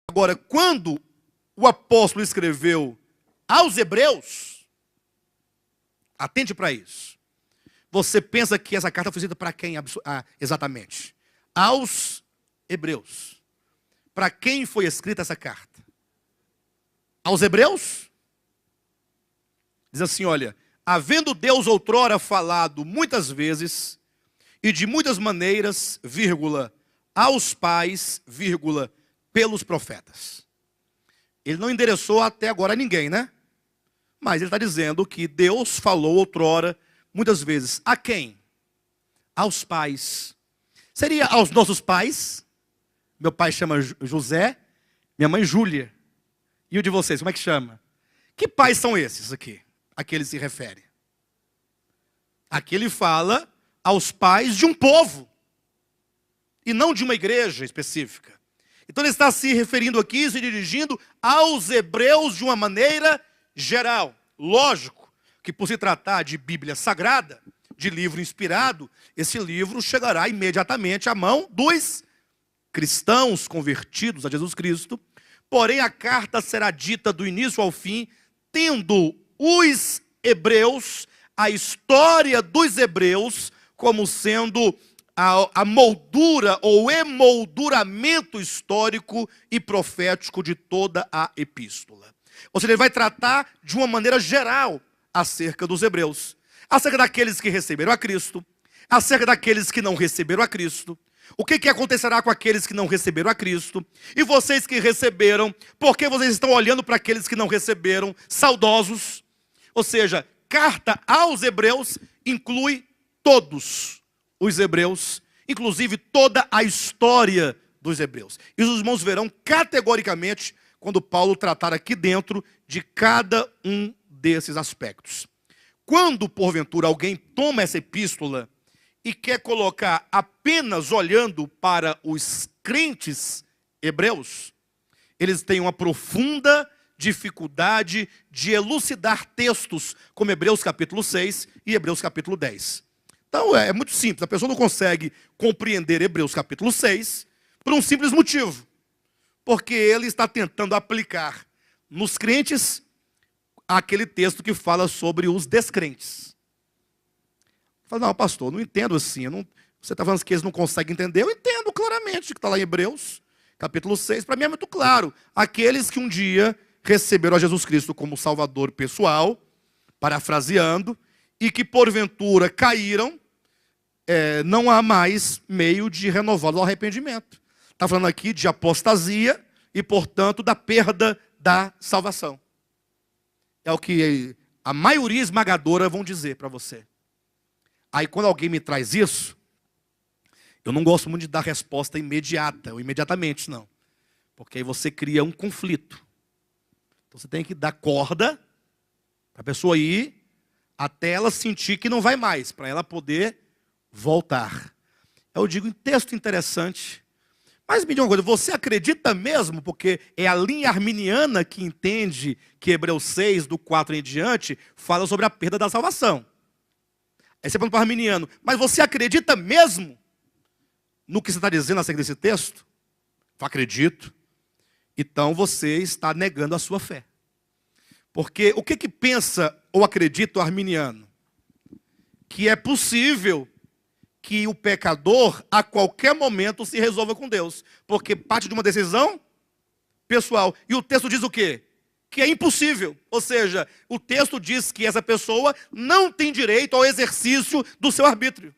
Agora, quando o apóstolo escreveu aos hebreus, atente para isso. Você pensa que essa carta foi escrita para quem exatamente? Aos hebreus. Para quem foi escrita essa carta? Aos hebreus? Diz assim, olha, havendo Deus outrora falado muitas vezes e de muitas maneiras, vírgula, aos pais, vírgula, pelos profetas. Ele não endereçou até agora a ninguém, né? Mas ele está dizendo que Deus falou outrora, muitas vezes, a quem? Aos pais. Seria aos nossos pais? Meu pai chama José, minha mãe Júlia. E o de vocês, como é que chama? Que pais são esses aqui? A que ele se refere. Aqui ele fala aos pais de um povo. E não de uma igreja específica. Então ele está se referindo aqui, se dirigindo aos hebreus de uma maneira geral. Lógico que por se tratar de Bíblia Sagrada, de livro inspirado, esse livro chegará imediatamente à mão dos cristãos convertidos a Jesus Cristo. Porém a carta será dita do início ao fim, tendo os hebreus, a história dos hebreus, como sendo a moldura ou emolduramento histórico e profético de toda a epístola. Ou seja, ele vai tratar de uma maneira geral acerca dos hebreus, acerca daqueles que receberam a Cristo, acerca daqueles que não receberam a Cristo, o que acontecerá com aqueles que não receberam a Cristo, e vocês que receberam, por que vocês estão olhando para aqueles que não receberam, saudosos? Ou seja, carta aos hebreus inclui todos os hebreus, inclusive toda a história dos hebreus. E os irmãos verão categoricamente quando Paulo tratar aqui dentro de cada um desses aspectos. Quando, porventura, alguém toma essa epístola e quer colocar apenas olhando para os crentes hebreus, eles têm uma profunda dificuldade de elucidar textos como Hebreus capítulo 6 e Hebreus capítulo 10. Então é muito simples, a pessoa não consegue compreender Hebreus capítulo 6 por um simples motivo. Porque ele está tentando aplicar nos crentes aquele texto que fala sobre os descrentes. Fala, não, pastor, não entendo assim. Você está falando que eles não conseguem entender? Eu entendo claramente que está lá em Hebreus, capítulo 6. Para mim é muito claro. Aqueles que um dia receberam a Jesus Cristo como Salvador pessoal, parafraseando, e que porventura caíram, não há mais meio de renová-los ao arrependimento. Está falando aqui de apostasia e, portanto, da perda da salvação. É o que a maioria esmagadora vão dizer para você. Aí quando alguém me traz isso, eu não gosto muito de dar resposta imediata, ou imediatamente, não. Porque aí você cria um conflito. Então você tem que dar corda para a pessoa ir até ela sentir que não vai mais, para ela poder voltar. Eu digo, um texto interessante. Mas me diga uma coisa, você acredita mesmo, porque é a linha arminiana que entende que Hebreus 6, do 4 em diante, fala sobre a perda da salvação. Aí você pergunta para o arminiano, mas você acredita mesmo no que você está dizendo acerca desse texto? Eu acredito. Então você está negando a sua fé. Porque o que pensa ou acredita o arminiano? Que é possível que o pecador a qualquer momento se resolva com Deus. Porque parte de uma decisão pessoal. E o texto diz o quê? Que é impossível. Ou seja, o texto diz que essa pessoa não tem direito ao exercício do seu arbítrio.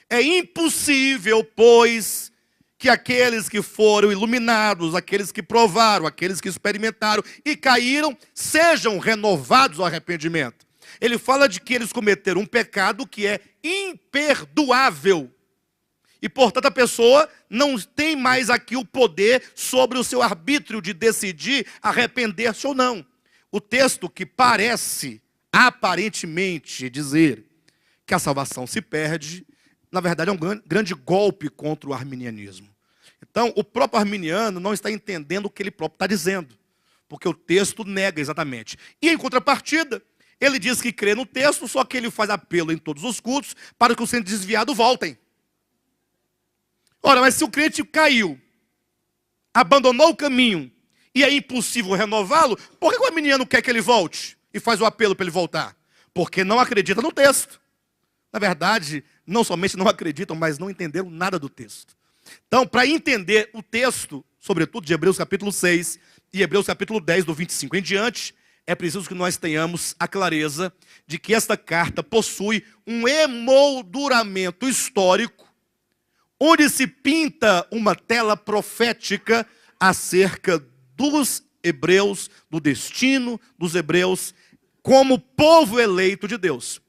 É impossível, pois, que aqueles que foram iluminados, aqueles que provaram, aqueles que experimentaram e caíram, sejam renovados ao arrependimento. Ele fala de que eles cometeram um pecado que é imperdoável. E, portanto, a pessoa não tem mais aqui o poder sobre o seu arbítrio de decidir arrepender-se ou não. O texto que parece, aparentemente, dizer que a salvação se perde, na verdade é um grande golpe contra o arminianismo. Então, o próprio arminiano não está entendendo o que ele próprio está dizendo, porque o texto nega exatamente. E, em contrapartida, ele diz que crê no texto, só que ele faz apelo em todos os cultos para que os sendo desviados voltem. Ora, mas se o crente caiu, abandonou o caminho, e é impossível renová-lo, por que o arminiano quer que ele volte e faz o apelo para ele voltar? Porque não acredita no texto. Na verdade, não somente não acreditam, mas não entenderam nada do texto. Então, para entender o texto, sobretudo de Hebreus capítulo 6 e Hebreus capítulo 10, do 25 em diante, é preciso que nós tenhamos a clareza de que esta carta possui um emolduramento histórico, onde se pinta uma tela profética acerca dos hebreus, do destino dos hebreus, como povo eleito de Deus.